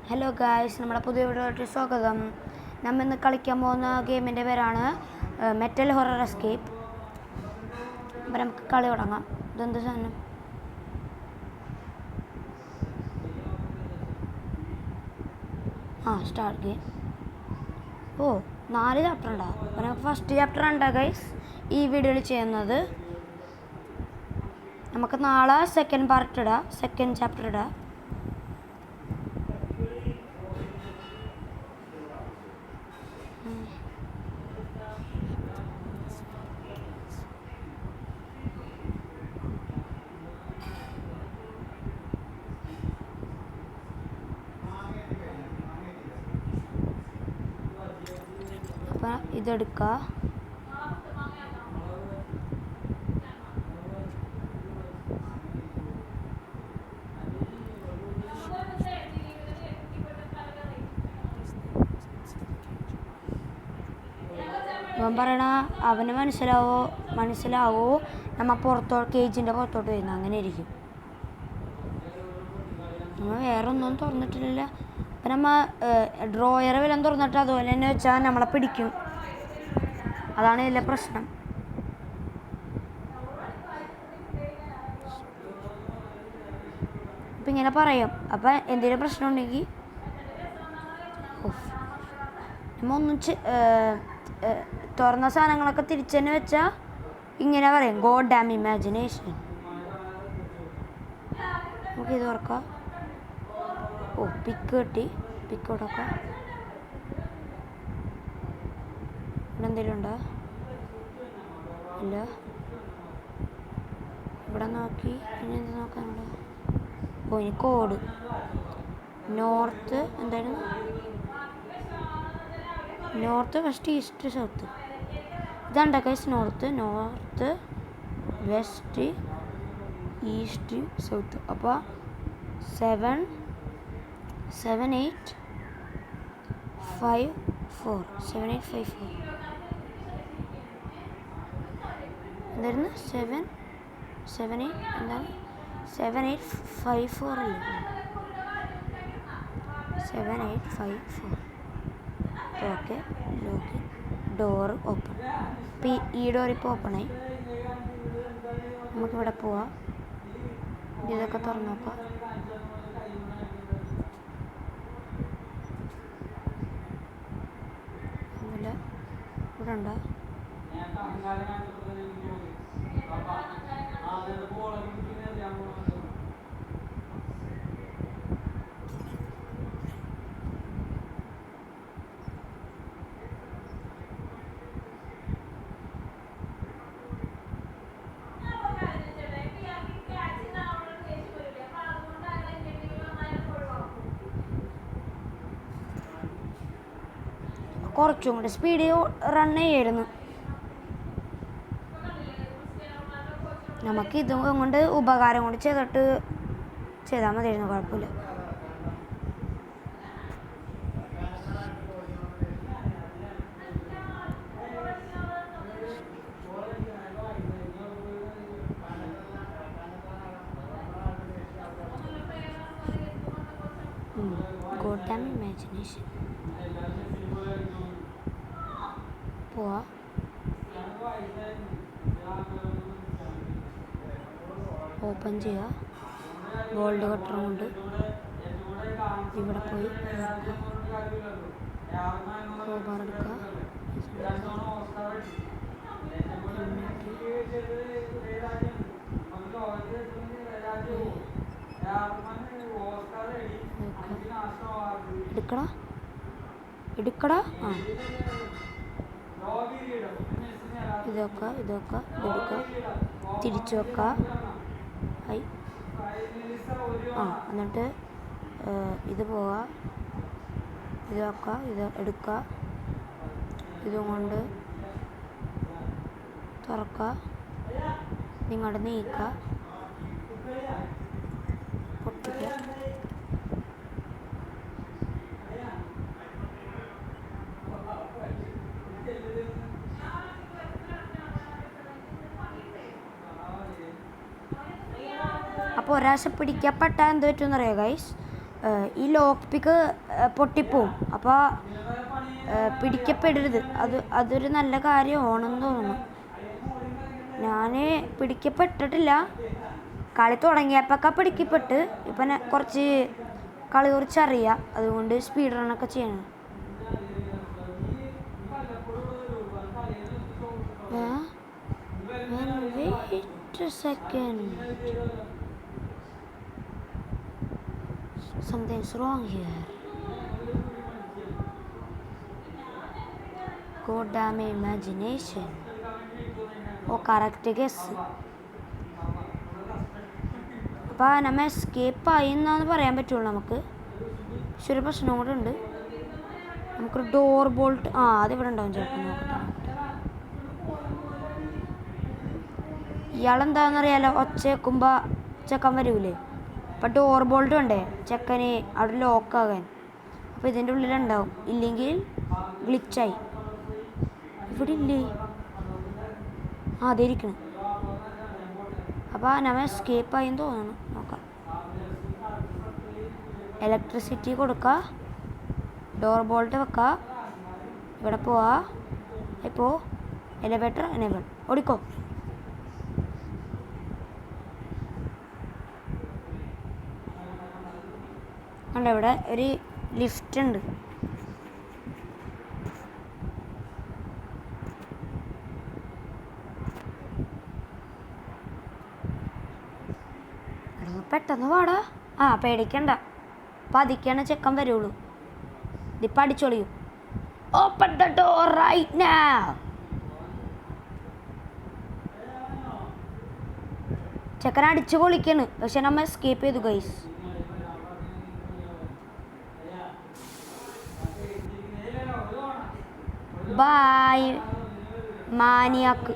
Hello guys, നമ്മുടെ പുതിയ വീഡിയോയിലേക്ക് സ്വാഗതം. നമ്മൾ ഇന്ന് കളിക്കാൻ പോകുന്ന ഗെയിമിൻ്റെ പേരാണ് മെറ്റൽ ഹൊറർ എസ്കേപ്പ്. അപ്പം നമുക്ക് കളി തുടങ്ങാം. ഇതെന്ത് സാധനം? Start game. 4 ചാപ്റ്റർ ഉണ്ടാവും. അപ്പം നമുക്ക് ഫസ്റ്റ് ചാപ്റ്റർ ഉണ്ടാകും ഗൈസ് ഈ വീഡിയോയിൽ ചെയ്യുന്നത്. നമുക്ക് നാളെ സെക്കൻഡ് പാർട്ട് ഇടാം, സെക്കൻഡ് ചാപ്റ്റർ ഇടാം. അപ്പം ഇതെടുക്കുക. അവൻ പറയണ അവന് മനസ്സിലാവോ നമ്മൾ കേജിൻ്റെ പുറത്തോട്ട് വരുന്നത്. അങ്ങനെ ഇരിക്കും. നമ്മൾ വേറെ ഒന്നും തുറന്നിട്ടില്ല. അപ്പം നമ്മൾ ഡ്രോയർ വല്ലതും തുറന്നിട്ട് അതുപോലെ തന്നെ വെച്ചാൽ നമ്മളെ പിടിക്കും. അതാണ് ഇതിലെ പ്രശ്നം. അപ്പം ഇങ്ങനെ പറയും. അപ്പം എന്തെങ്കിലും പ്രശ്നം ഉണ്ടെങ്കിൽ നമ്മൾ ഒന്നും തുറന്ന സാധനങ്ങളൊക്കെ തിരിച്ചു തന്നെ വെച്ചാൽ ഇങ്ങനെ പറയും, ഗോഡ് ഡാം ഇമാജിനേഷൻ. നമുക്ക് ഇത് തുറക്കാം. പിക്ക് കിട്ടി. പിക്ക് കൊടുക്കാം. ഇവിടെ എന്തെങ്കിലും ഉണ്ടോ? ഇല്ല. ഇവിടെ നോക്കി. പിന്നെ എന്ത് നോക്കാനുണ്ടോ? ഇനി കോഡ് നോർത്ത്. എന്തായിരുന്നു? North, west, east, south. ഇതാണ്ട guys north, west, east, south. അപ്പോൾ 7 8 5 4 7 8 5 4. എന്തായിരുന്നു? 7 8 എന്താണ്? 7 8 5 4 അല്ലേ? 7 8 5 4. ഓക്കെ. ലോക്ക്. Door open. ഇപ്പം ഈ ഡോർ ഇപ്പോൾ ഓപ്പണായി. നമുക്കിവിടെ പോവാം. ഇതൊക്കെ തുറന്നു നോക്കാം. ഒന്നുമില്ല. ഇവിടെ ഉണ്ടോ? കുറച്ചും കൂടി സ്പീഡിൽ റൺ ചെയ്യായിരുന്നു. നമുക്ക് ഇതും കൊണ്ട് ഉപകാരം കൊണ്ട് ചെയ്താൽ മതിയായിരുന്നു. കുഴപ്പമില്ല. God dam imagination. പോവാ. ഓപ്പൺ ചെയ്യുക. ഗോൾഡ് കട്ടർ കൊണ്ട് ഇവിടെ പോയി ക്രോബാർ എടുക്കുക. എടുക്കടാ. ഇതൊക്കെ ഇതെടുക്കുക. തിരിച്ചു വെക്കുക. എന്നിട്ട് ഇത് പോവുക. ഇത് വെക്കുക. ഇത് എടുക്കുക. ഇതും കൊണ്ട് തുറക്കുക. നിങ്ങളുടെ നീക്കുക. പൊട്ടിക്കുക. അപ്പോൾ ഒരാശ പിടിക്കപ്പെട്ട എന്ത് പറ്റുമെന്നറിയാം ഗൈസ്? ഈ ലോക്ക് പിക്ക് പൊട്ടിപ്പോവും. അപ്പോൾ പിടിക്കപ്പെടരുത്. അതൊരു നല്ല കാര്യമാണെന്ന് തോന്നുന്നു. ഞാൻ പിടിക്കപ്പെട്ടിട്ടില്ല. കളി തുടങ്ങിയപ്പോഴൊക്കെ പിടിക്കപ്പെട്ട്. ഇപ്പം കുറച്ച് കളി കുറിച്ചറിയാം. അതുകൊണ്ട് സ്പീഡ് റണ്ണൊക്കെ ചെയ്യണം. Wait a second. Something's wrong here. God damn imagination. Oh, correct guess. അപ്പോൾ നമ്മൾ എസ്കേപ്പ് ആയി എന്നാന്ന് പറയാൻ പറ്റുള്ളൂ നമുക്ക്. പക്ഷെ ഒരു പ്രശ്നം കൂടെ ഉണ്ട്. നമുക്കൊരു ഡോർ ബോൾട്ട് അതിവിടെ ഉണ്ടാവും ചിലപ്പോൾ. നോക്കട്ടെ. ഇയാളെന്താണെന്നറിയാലോ, ഒച്ച വെക്കുമ്പോൾ ചെക്കൻ വരൂലേ. അപ്പം ഡോർ ബോൾട്ട് വേണ്ടേ ചെക്കന് അവിടെ ലോക്കാകാൻ. അപ്പോൾ ഇതിൻ്റെ ഉള്ളിലുണ്ടാവും. ഇല്ലെങ്കിൽ ഗ്ലിച്ചായി. ഇവിടെ ഇല്ലേ? അതേ ഇരിക്കണം. അപ്പോൾ നമ്മൾ എസ്കേപ്പായി എന്ന് തോന്നുന്നു. നോക്കാം. ഇലക്ട്രിസിറ്റി കൊടുക്കുക, ഡോർ ബോൾട്ട് വെക്കുക, ഇവിടെ പോവാ. ഇപ്പോൾ എലവേറ്റർ എനേബിൾ. ഓടിക്കോ. കണ്ടോ, ഇവിടെ ഒരു ലിഫ്റ്റ് ഉണ്ട്. പെട്ടെന്ന് പാടാ. പേടിക്കണ്ട. പതിക്കാണ് ചെക്കൻ വരുള്ളൂ. ഇതിപ്പോൾ അടിച്ചൊളിയും. Open the door right now. ചെക്കൻ അടിച്ചു പൊളിക്കാണ്. പക്ഷെ നമ്മൾ എസ്കേപ്പ് ചെയ്തു ഗൈസ്. ബൈ മാനിയാക്ക്.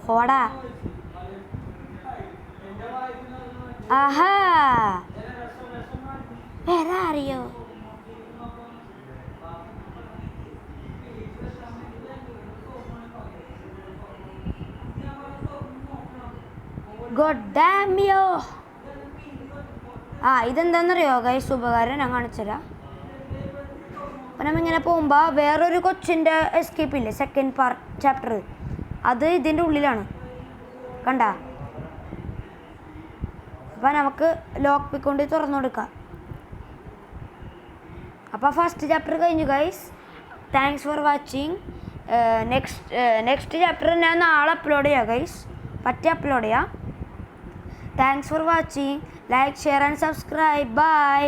പോടാ. ആഹാ, വേറെ അറിയോ? ഗോഡ് ഡാം യോ. ഇതെന്താണെന്നറിയോ ഗൈസ്? ഉപകാരം ഞാൻ കാണിച്ചുതരാം. അപ്പം നമ്മിങ്ങനെ പോകുമ്പോൾ വേറൊരു കൊച്ചിൻ്റെ എസ്കേപ്പ് ഇല്ലേ, സെക്കൻഡ് ചാപ്റ്റർ, അത് ഇതിൻ്റെ ഉള്ളിലാണ്. കണ്ട? അപ്പം നമുക്ക് ലോക്ക് പിക്ക് കൊണ്ട് തുറന്നു കൊടുക്കാം. അപ്പോൾ ഫസ്റ്റ് ചാപ്റ്റർ കഴിഞ്ഞു guys. Thanks for watching. Next chapter ഞാൻ നാളെ അപ്ലോഡ് ചെയ്യാം ഗൈസ്. അപ്ലോഡ് ചെയ്യാം. Thanks for watching. Like, share and subscribe. By.